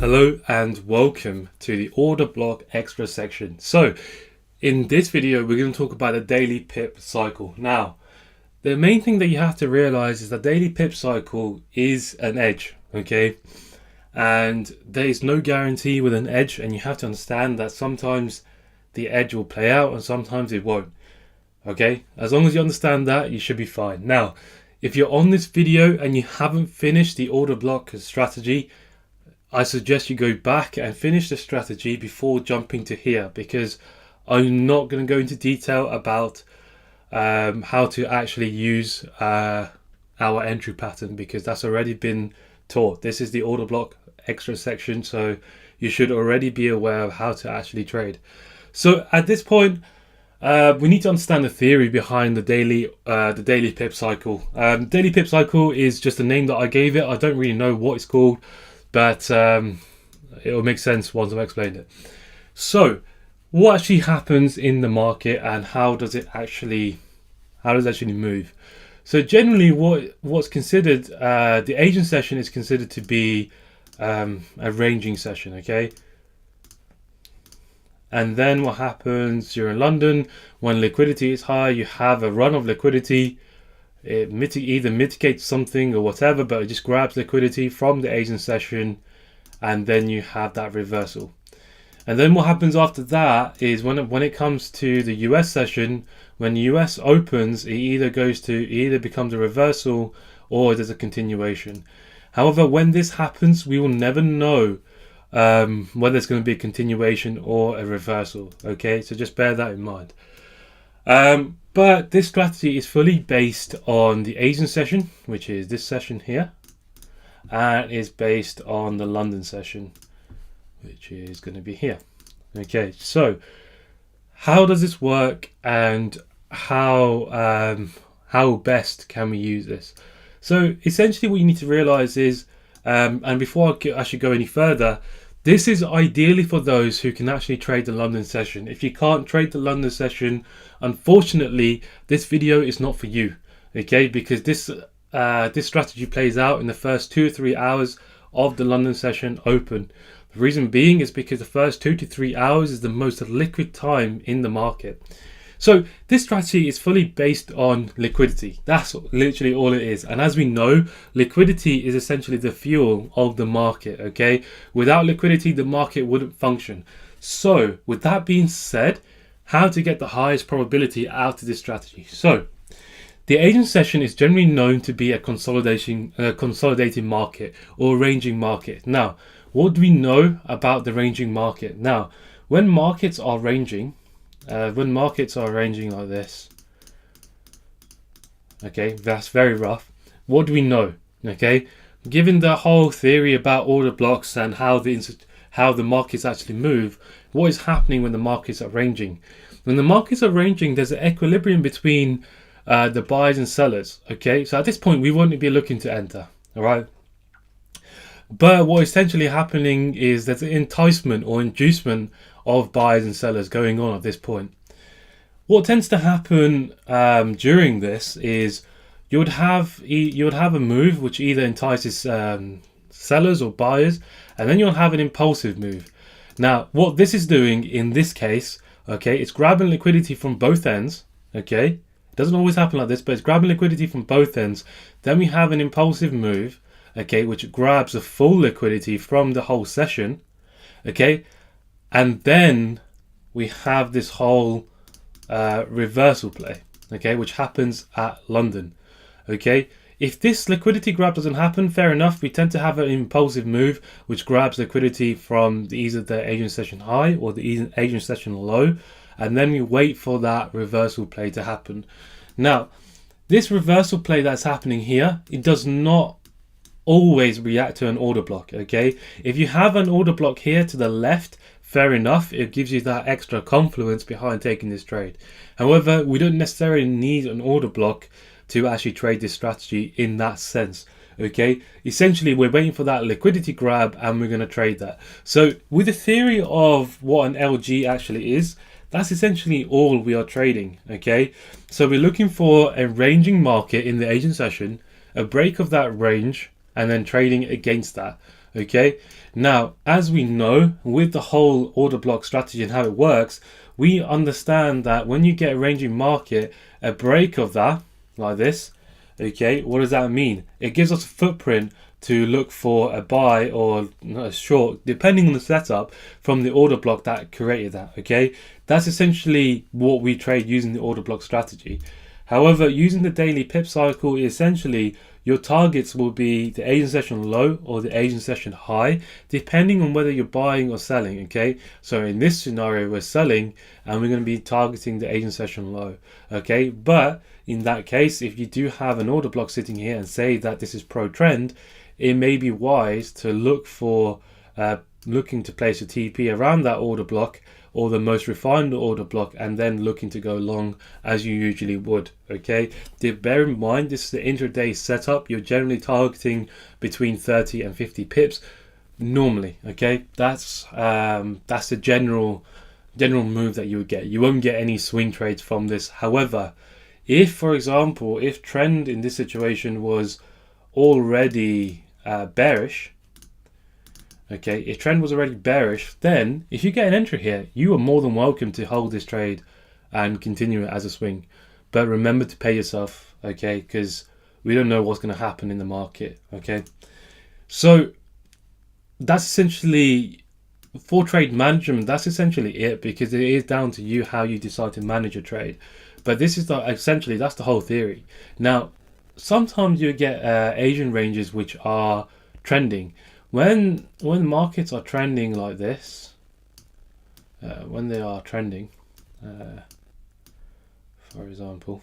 Hello and welcome to the order block extra section. So in this video we're going to talk about the daily pip cycle. Now the main thing that you have to realize is that daily pip cycle is an edge, okay, and there is no guarantee with an edge, and you have to understand that sometimes the edge will play out and sometimes it won't. Okay, as long as you understand that, you should be fine. Now if you're on this video and you haven't finished the order block strategy, I suggest you go back and finish the strategy before jumping to here, because I'm not going to go into detail about how to actually use our entry pattern, because that's already been taught. This is the order block extra section, so you should already be aware of how to actually trade. So at this point, we need to understand the theory behind the daily pip cycle. Daily pip cycle is just a name that I gave it. I don't really know what it's called, but it will make sense once I've explained it. So what actually happens in the market and how does it actually move? So generally what's considered, the Asian session is considered to be a ranging session, okay? And then what happens, you're in London, when liquidity is high, you have a run of liquidity. It either mitigates something or whatever, but it just grabs liquidity from the Asian session, and then you have that reversal. And then what happens after that is when it comes to the US session, when the US opens, it either becomes a reversal or there's a continuation. However, when this happens, we will never know whether it's going to be a continuation or a reversal. Okay, so just bear that in mind. But this strategy is fully based on the Asian session, which is this session here, and is based on the London session, which is going to be here. Okay, so how does this work, and how best can we use this? So essentially what you need to realize is, and before I actually go any further, this is ideally for those who can actually trade the London session. If you can't trade the London session, unfortunately, this video is not for you, okay? Because this strategy plays out in the first 2 or 3 hours of the London session open. The reason being is because the first 2 to 3 hours is the most liquid time in the market. So this strategy is fully based on liquidity. That's literally all it is. And as we know, liquidity is essentially the fuel of the market, okay? Without liquidity, the market wouldn't function. So with that being said, how to get the highest probability out of this strategy? So the Asian session is generally known to be a consolidating market or ranging market. Now, what do we know about the ranging market? Now, when markets are ranging like this, okay, that's very rough. What do we know? Okay, given the whole theory about order blocks and how the markets actually move, what is happening when the markets are ranging? When the markets are ranging, there's an equilibrium between the buyers and sellers. Okay, so at this point we won't be looking to enter, all right? But what essentially happening is there's an enticement or inducement of buyers and sellers going on at this point. What tends to happen during this is you would have a move which either entices sellers or buyers, and then you'll have an impulsive move. Now, what this is doing in this case, okay, it's grabbing liquidity from both ends. Okay, it doesn't always happen like this, but it's grabbing liquidity from both ends. Then we have an impulsive move, okay, which grabs the full liquidity from the whole session. Okay, and then we have this whole reversal play, okay, which happens at London. Okay, if this liquidity grab doesn't happen, fair enough, we tend to have an impulsive move which grabs liquidity from either the Asian session high or the Asian session low, and then we wait for that reversal play to happen. Now, this reversal play that's happening here, it does not always react to an order block. Okay, if you have an order block here to the left, fair enough, it gives you that extra confluence behind taking this trade. However, we don't necessarily need an order block to actually trade this strategy in that sense. Okay, essentially we're waiting for that liquidity grab and we're going to trade that. So with the theory of what an LG actually is, that's essentially all we are trading. Okay, so we're looking for a ranging market in the Asian session, a break of that range, and then trading against that. Okay, now as we know with the whole order block strategy and how it works, we understand that when you get a ranging market, a break of that like this, okay, what does that mean? It gives us a footprint to look for a buy or a short, depending on the setup, from the order block that created that. Okay, that's essentially what we trade using the order block strategy. However, using the daily pip cycle, essentially your targets will be the Asian session low or the Asian session high, depending on whether you're buying or selling. Okay, so in this scenario we're selling and we're going to be targeting the Asian session low. Okay, but in that case, if you do have an order block sitting here and say that this is pro trend, it may be wise to look for looking to place a TP around that order block or the most refined order block, and then looking to go long as you usually would. Okay, bear in mind this is the intraday setup. You're generally targeting between 30 and 50 pips normally. Okay, that's the general move that you would get. You won't get any swing trades from this. However, if, for example, if trend in this situation was already bearish, okay, if trend was already bearish, then if you get an entry here, you are more than welcome to hold this trade and continue it as a swing. But remember to pay yourself, okay, because we don't know what's going to happen in the market. Okay, so that's essentially for trade management. That's essentially it, because it is down to you how you decide to manage your trade. But this is essentially that's the whole theory. Now, sometimes you get Asian ranges which are trending. When markets are trending like this, when they are trending, for example,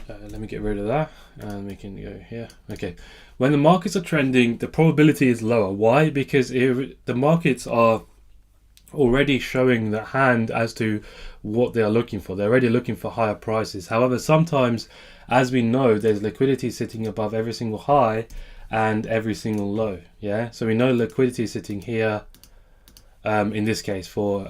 let me get rid of that and we can go here. Okay, when the markets are trending, the probability is lower. Why? Because the markets are already showing the hand as to what they are looking for. They're already looking for higher prices. However, sometimes, as we know, there's liquidity sitting above every single high and every single low. Yeah, so we know liquidity is sitting here in this case for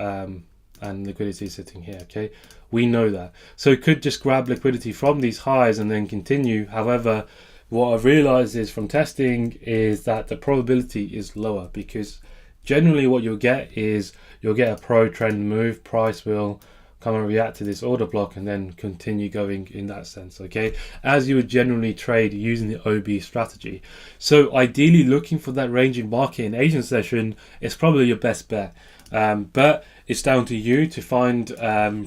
and liquidity is sitting here. Okay, we know that, so it could just grab liquidity from these highs and then continue. However, what I've realized is from testing is that the probability is lower, because generally what you'll get is you'll get a pro trend move, price will come and react to this order block and then continue going in that sense, okay, as you would generally trade using the OB strategy. So ideally looking for that ranging market in Asian session is probably your best bet, but it's down to you to find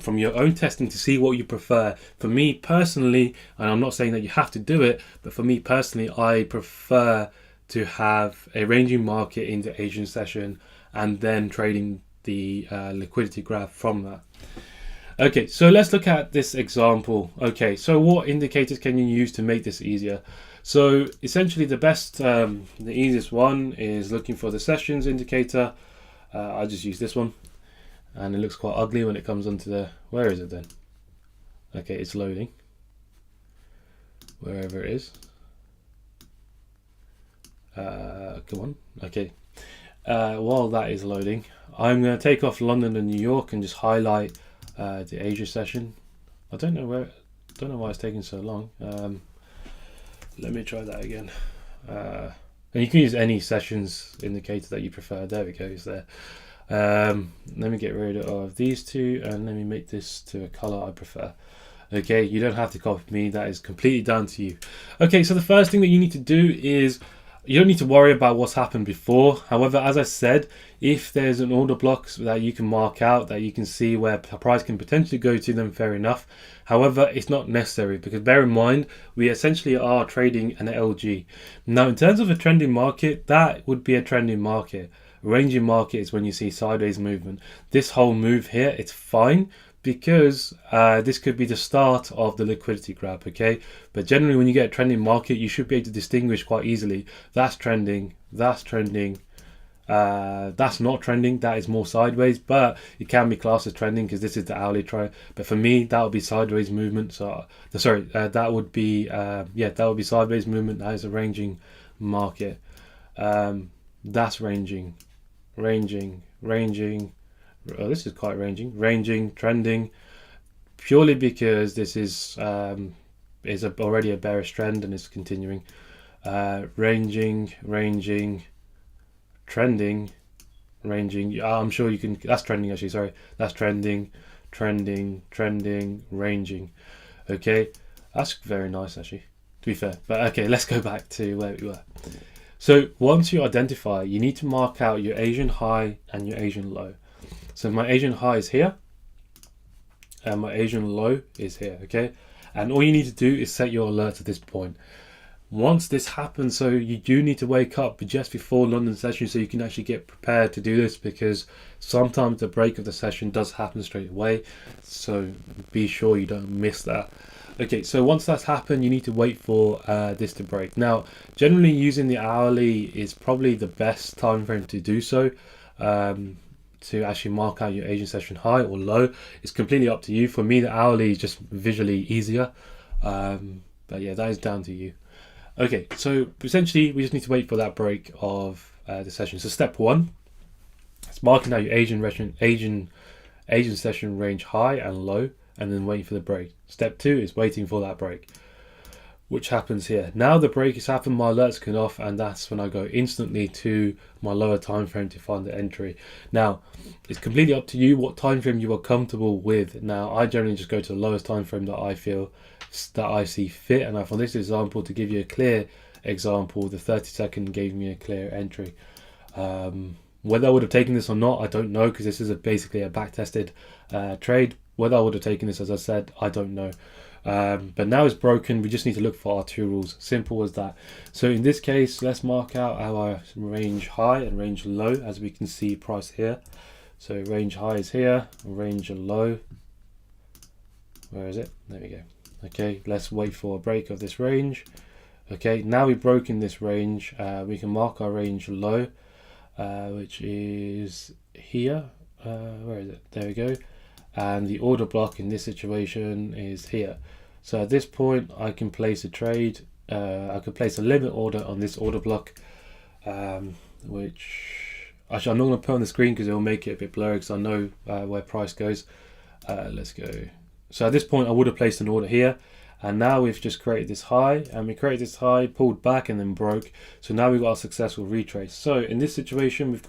from your own testing to see what you prefer. For me personally, and I'm not saying that you have to do it, but for me personally, I prefer to have a ranging market in the Asian session and then trading the liquidity graph from that. Okay, so let's look at this example. Okay, so what indicators can you use to make this easier? So essentially the best, the easiest one is looking for the sessions indicator. I just use this one and it looks quite ugly when it comes onto the, where is it then? Okay, it's loading, wherever it is. Come on, okay. While that is loading, I'm going to take off London and New York and just highlight the Asia session. I don't know why it's taking so long. Let me try that again. And you can use any sessions indicator that you prefer. There we go, it's there. Let me get rid of these two and let me make this to a color I prefer. Okay, you don't have to copy me, that is completely down to you. Okay, so the first thing that you need to do is you don't need to worry about what's happened before. However, as I said, if there's an order block that you can mark out, that you can see where the price can potentially go to, then fair enough. However, it's not necessary, because bear in mind, we essentially are trading an LG. Now, in terms of a trending market, that would be a trending market. A ranging market is when you see sideways movement. This whole move here, it's fine, because this could be the start of the liquidity grab, okay? But generally when you get a trending market, you should be able to distinguish quite easily. That's trending, that's trending, that's not trending, that is more sideways, but it can be classed as trending because this is the hourly chart. But for me, that would be sideways movement. So sorry, that would be yeah, that would be sideways movement. That is a ranging market. That's ranging. Oh, this is quite ranging, trending, purely because this is already a bearish trend and it's continuing. ranging, trending, ranging. I'm sure you can. That's trending actually. Sorry, that's trending, ranging. Okay, that's very nice actually. To be fair, but okay, let's go back to where we were. So once you identify, you need to mark out your Asian high and your Asian low. So my Asian high is here, and my Asian low is here. Okay, and all you need to do is set your alerts at this point. Once this happens, so you do need to wake up just before London session so you can actually get prepared to do this, because sometimes the break of the session does happen straight away, so be sure you don't miss that. Okay, so once that's happened, you need to wait for this to break. Now, generally using the hourly is probably the best time frame to do so, to actually mark out your Asian session high or low. It's completely up to you. For me, the hourly is just visually easier, but yeah, that is down to you. Okay, so essentially we just need to wait for that break of the session. So step one, it's marking out your Asian session range high and low, and then waiting for the break. Step two is waiting for that break, which happens here. Now the break has happened, my alerts can off, and that's when I go instantly to my lower time frame to find the entry. Now, it's completely up to you what time frame you are comfortable with. Now, I generally just go to the lowest time frame that I feel that I see fit, and for this example, to give you a clear example, the 30-second gave me a clear entry. Whether I would have taken this or not, I don't know, because this is basically a back-tested trade. Whether I would have taken this, as I said, I don't know. But now it's broken, we just need to look for our two rules. Simple as that. So in this case, let's mark out our range high and range low, as we can see price here. So range high is here, range low, where is it? There we go. Okay, let's wait for a break of this range. Okay, now we've broken this range, we can mark our range low, which is here. Where is it? There we go. And the order block in this situation is here. So at this point, I can place a trade. I could place a limit order on this order block, which actually I'm not going to put on the screen because it will make it a bit blurry, because I know where price goes. Let's go. So at this point, I would have placed an order here, and now we've just created this high, and we created this high, pulled back, and then broke. So now we've got a successful retrace. So in this situation, we've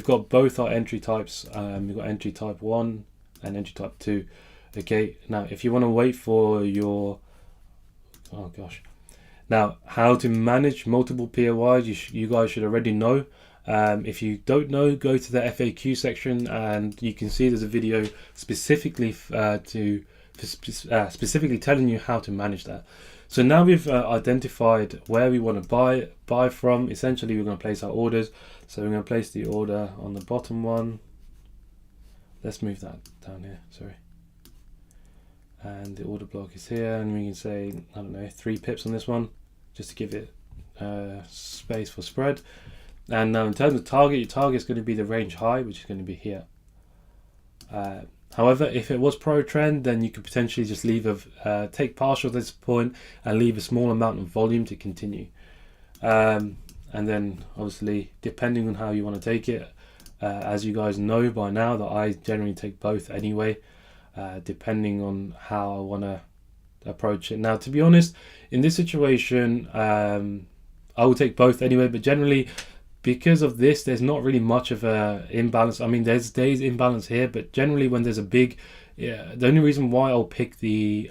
got both our entry types. We've got entry type 1 and entry type 2. Okay, now if you want to wait for your, oh gosh, now how to manage multiple POIs, you guys should already know. If you don't know, go to the FAQ section, and you can see there's a video specifically specifically telling you how to manage that. So now we've identified where we want to buy from. Essentially, we're going to place our orders. So we're going to place the order on the bottom one. Let's move that down here, sorry. And the order block is here, and we can say, I don't know, 3 pips on this one, just to give it space for spread. And now in terms of target, your target is going to be the range high, which is going to be here. However, if it was pro trend, then you could potentially just take partial at this point and leave a small amount of volume to continue. And then obviously, depending on how you want to take it, as you guys know by now that I generally take both anyway, depending on how I want to approach it. Now, to be honest, in this situation, I will take both anyway, but generally, because of this, there's not really much of a imbalance. I mean, there's imbalance here, but generally when there's a big, the only reason why I'll pick the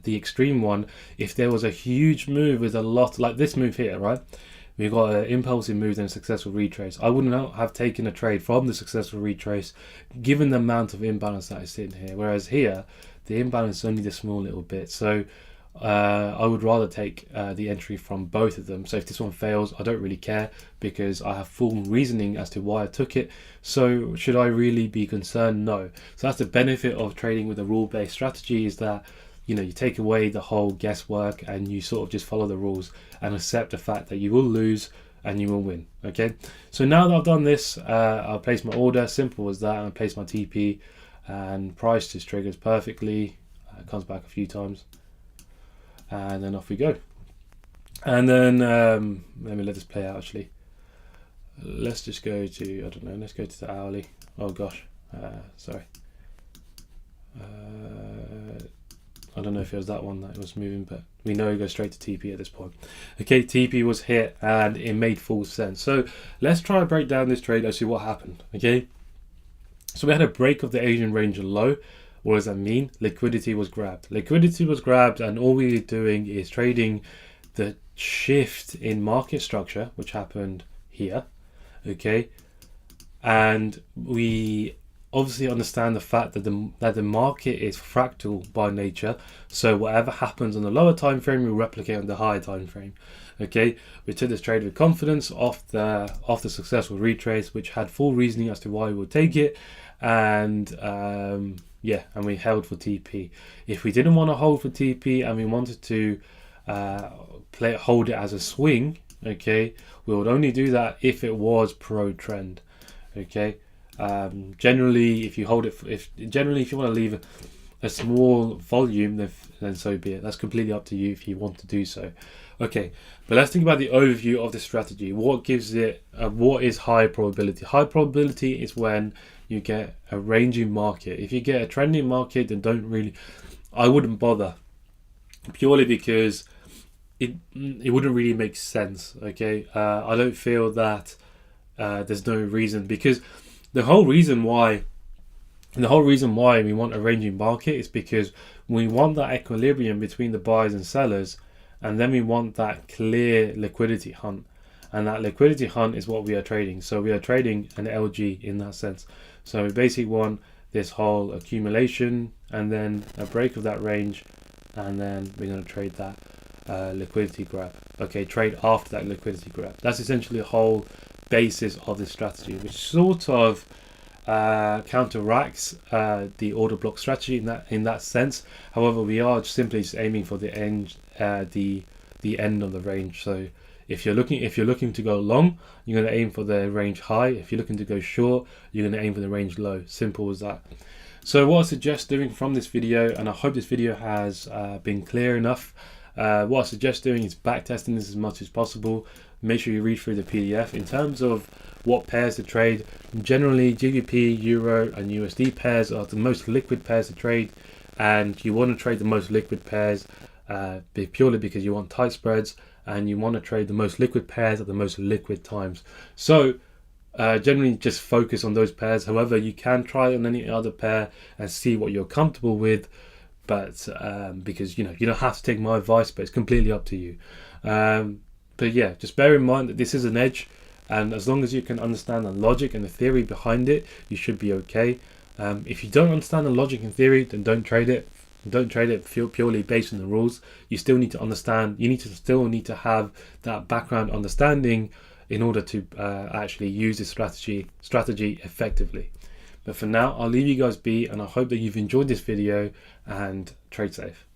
extreme one, if there was a huge move with a lot, like this move here, right? We've got an impulsive move and a successful retrace. I would not have taken a trade from the successful retrace, given the amount of imbalance that is sitting here. Whereas here, the imbalance is only this small little bit. So I would rather take the entry from both of them. So if this one fails, I don't really care, because I have full reasoning as to why I took it. So should I really be concerned? No. So that's the benefit of trading with a rule-based strategy, is that you take away the whole guesswork, and you sort of just follow the rules and accept the fact that you will lose and you will win. Okay, so now that I've done this, I'll place my order, simple as that, and I place my TP, and price just triggers perfectly, comes back a few times, and then off we go. And then let me let this play out. Actually, let's just go to, I don't know, let's go to the hourly. Oh gosh, sorry. I don't know if it was that one that was moving, but we know it goes straight to TP at this point. Okay, TP was hit and it made full sense. So let's try and break down this trade and see what happened. Okay, so we had a break of the Asian range low. What does that mean? Liquidity was grabbed. Liquidity was grabbed, and all we were doing is trading the shift in market structure, which happened here. Okay, and we obviously understand the fact that the market is fractal by nature. So whatever happens on the lower time frame will replicate on the higher time frame. Okay, we took this trade with confidence off the successful retrace, which had full reasoning as to why we would take it, and yeah, and we held for TP. If we didn't want to hold for TP and we wanted to hold it as a swing, okay, we would only do that if it was pro trend. Okay, generally, if you hold it, if you want to leave a small volume, then so be it. That's completely up to you if you want to do so. Okay, but let's think about the overview of the strategy. What gives it? What is high probability? High probability is when you get a ranging market. If you get a trending market, then I wouldn't bother, purely because it wouldn't really make sense. Okay, I don't feel that there's no reason, because the whole reason why we want a ranging market is because we want that equilibrium between the buyers and sellers, and then we want that clear liquidity hunt, and that liquidity hunt is what we are trading. So we are trading an LG in that sense. So we basically want this whole accumulation and then a break of that range, and then we're going to trade that liquidity grab. Okay, trade after that liquidity grab. That's essentially the whole basis of this strategy, which sort of counteracts the order block strategy in that sense. However, we are simply just aiming for the end of the range. So if you're looking to go long, you're going to aim for the range high. If you're looking to go short, you're going to aim for the range low. Simple as that. So what I suggest doing from this video, and I hope this video has been clear enough, what I suggest doing is backtesting this as much as possible. Make sure you read through the PDF. In terms of what pairs to trade, generally GBP, Euro and USD pairs are the most liquid pairs to trade, and you want to trade the most liquid pairs purely because you want tight spreads, and you want to trade the most liquid pairs at the most liquid times. So generally just focus on those pairs. However, you can try on any other pair and see what you're comfortable with, but because you don't have to take my advice, but it's completely up to you. But yeah, just bear in mind that this is an edge, and as long as you can understand the logic and the theory behind it, you should be okay. If you don't understand the logic and theory, then don't trade it. Don't trade it purely based on the rules. You still need to understand. You still need to have that background understanding in order to actually use this strategy effectively. But for now, I'll leave you guys be, and I hope that you've enjoyed this video, and trade safe.